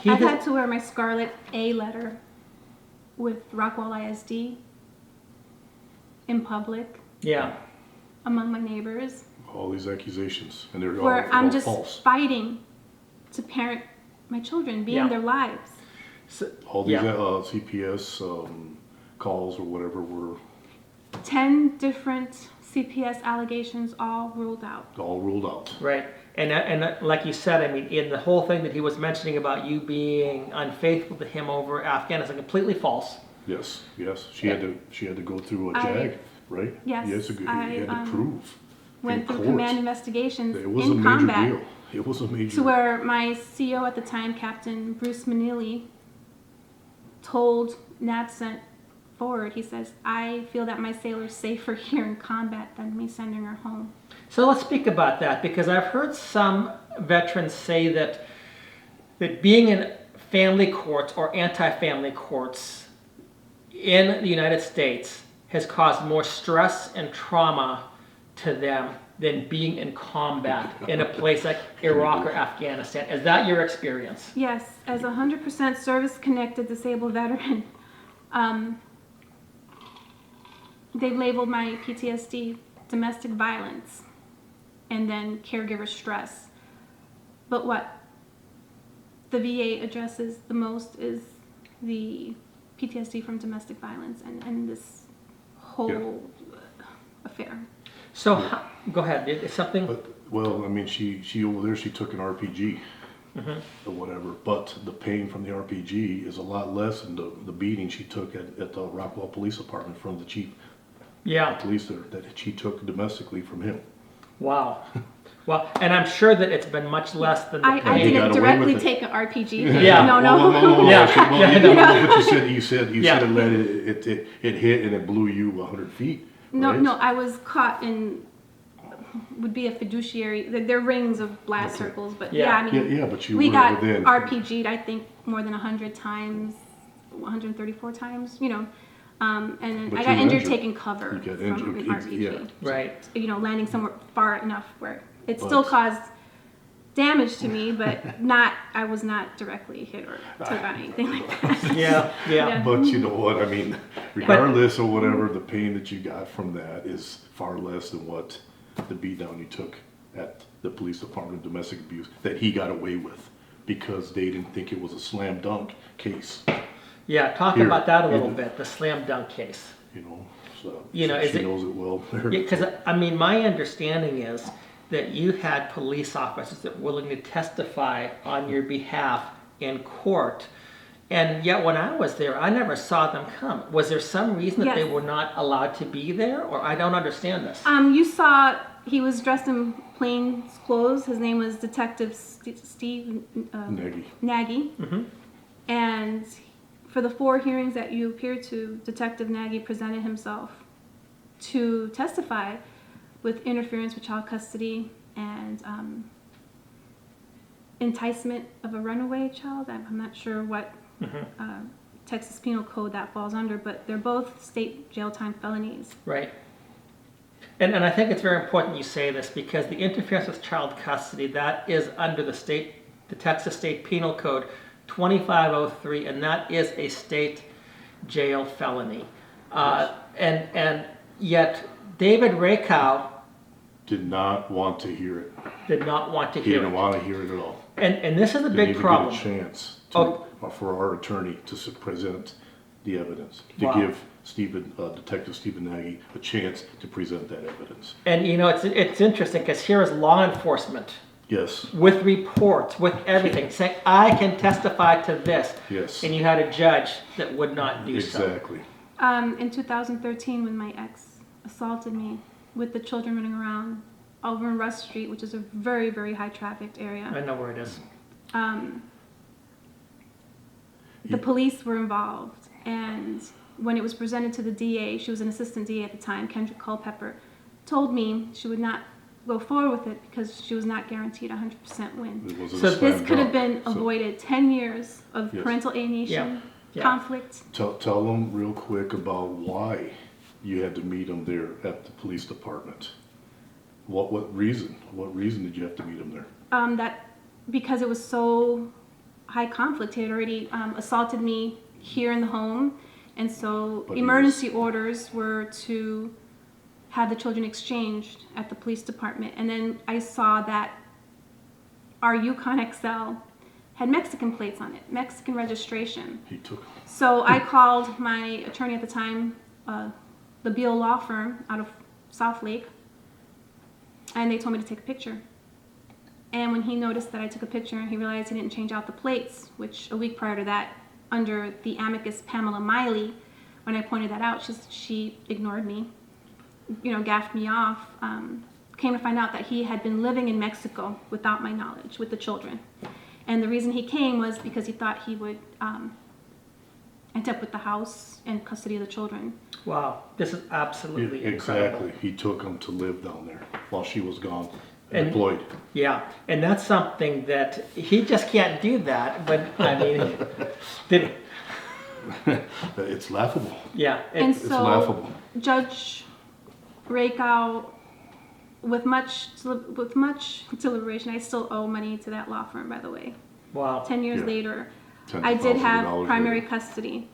I've had to wear my Scarlet A letter with Rockwall ISD in public. Yeah. Among my neighbors. All these accusations, and they're where all I'm just false. fighting to parent my children, be in their lives. So, all these CPS calls or whatever were 10 different CPS allegations, all ruled out. All ruled out. Right. And like you said, I mean, in the whole thing that he was mentioning about you being unfaithful to him over Afghanistan, completely false. Yes. She had to go through a JAG, right? Yes. He had to prove. Went through command investigations it was in a major combat. deal. It was a major To where my CO at the time, Captain Bruce Manili, told NADCENT forward, he says, I feel that my sailor's safer here in combat than me sending her home. So let's speak about that, because I've heard some veterans say that being in family courts or anti-family courts in the United States has caused more stress and trauma to them than being in combat in a place like Iraq or Afghanistan. Is that your experience? Yes, as a 100% service-connected disabled veteran, they've labeled my PTSD domestic violence and then caregiver stress. But what the VA addresses the most is the PTSD from domestic violence and this whole affair. So, go ahead. It's something. Well, I mean, she over there, she took an RPG or whatever, but the pain from the RPG is a lot less than the beating she took at the Rockwall Police Department from the chief. Yeah. Police there that she took domestically from him. Wow. Well, and I'm sure that it's been much less than the pain. I didn't directly take an RPG. Yeah. No. But you said it hit and it blew you 100 feet. Right? No, I was caught in, would be a fiduciary, they're rings of blast circles, but but we got RPG'd, I think, more than 100 times, 134 times, and then I got injured taking cover from an RPG. Yeah. Right. Landing somewhere far enough where it still caused damage to me, but I was not directly hit or took on anything like that. Yeah. But you know what, I mean, regardless of whatever, the pain that you got from that is far less than what the beatdown you took at the police department of domestic abuse that he got away with because they didn't think it was a slam dunk case. Yeah, talk about that a little bit, the slam dunk case. So she knows it well. Because, I mean, my understanding is that you had police officers that were willing to testify on your behalf in court. And yet when I was there, I never saw them come. Was there some reason that they were not allowed to be there? Or I don't understand this. You saw he was dressed in plain clothes. His name was Detective Steve Nagy. Mm-hmm. And for the 4 hearings that you appeared to, Detective Nagy presented himself to testify with interference with child custody and enticement of a runaway child. I'm not sure what Texas Penal Code that falls under, but they're both state jail time felonies. Right. And I think it's very important you say this because the interference with child custody, that is under the Texas State Penal Code 2503, and that is a state jail felony. And yet David Rakow did not want to hear it. He didn't want to hear it at all. And this is a big problem. Get a chance for our attorney to present the evidence, to give Detective Stephen Nagy a chance to present that evidence. And it's interesting because here is law enforcement. Yes. With reports, with everything, saying I can testify to this. Yes. And you had a judge that would not do so. Exactly. In 2013, when my ex assaulted me with the children running around over in Russ Street, which is a very, very high trafficked area. I know where it is. The police were involved, and when it was presented to the DA, she was an assistant DA at the time, Kendra Culpepper, told me she would not go forward with it because she was not guaranteed 100% win. So this could have been avoided 10 years of parental alienation, conflict. Tell them real quick about why you had to meet them there at the police department. What reason? What reason did you have to meet them there? That because it was so high conflict. He had already assaulted me here in the home, and so But he emergency orders were to have the children exchanged at the police department. And then I saw that our Yukon XL had Mexican plates on it, Mexican registration. He took, So I called my attorney at the time, the Beal Law Firm out of South Lake, and they told me to take a picture. And when he noticed that I took a picture, he realized he didn't change out the plates, which a week prior to that, under the amicus Pamela Miley, when I pointed that out, she ignored me, gaffed me off. Came to find out that he had been living in Mexico without my knowledge with the children. And the reason he came was because he thought he would end up with the house and custody of the children. Wow, this is absolutely incredible. exactly, he took them to live down there while she was gone, And- deployed. Yeah, and that's something that he just can't do that. But I mean, did, It's laughable. yeah, And It's so laughable. Judge Rakow, with much deliberation, I still owe money to that law firm, by the way. wow. 10 years Yeah. later, I did have $10,000 primary later. custody.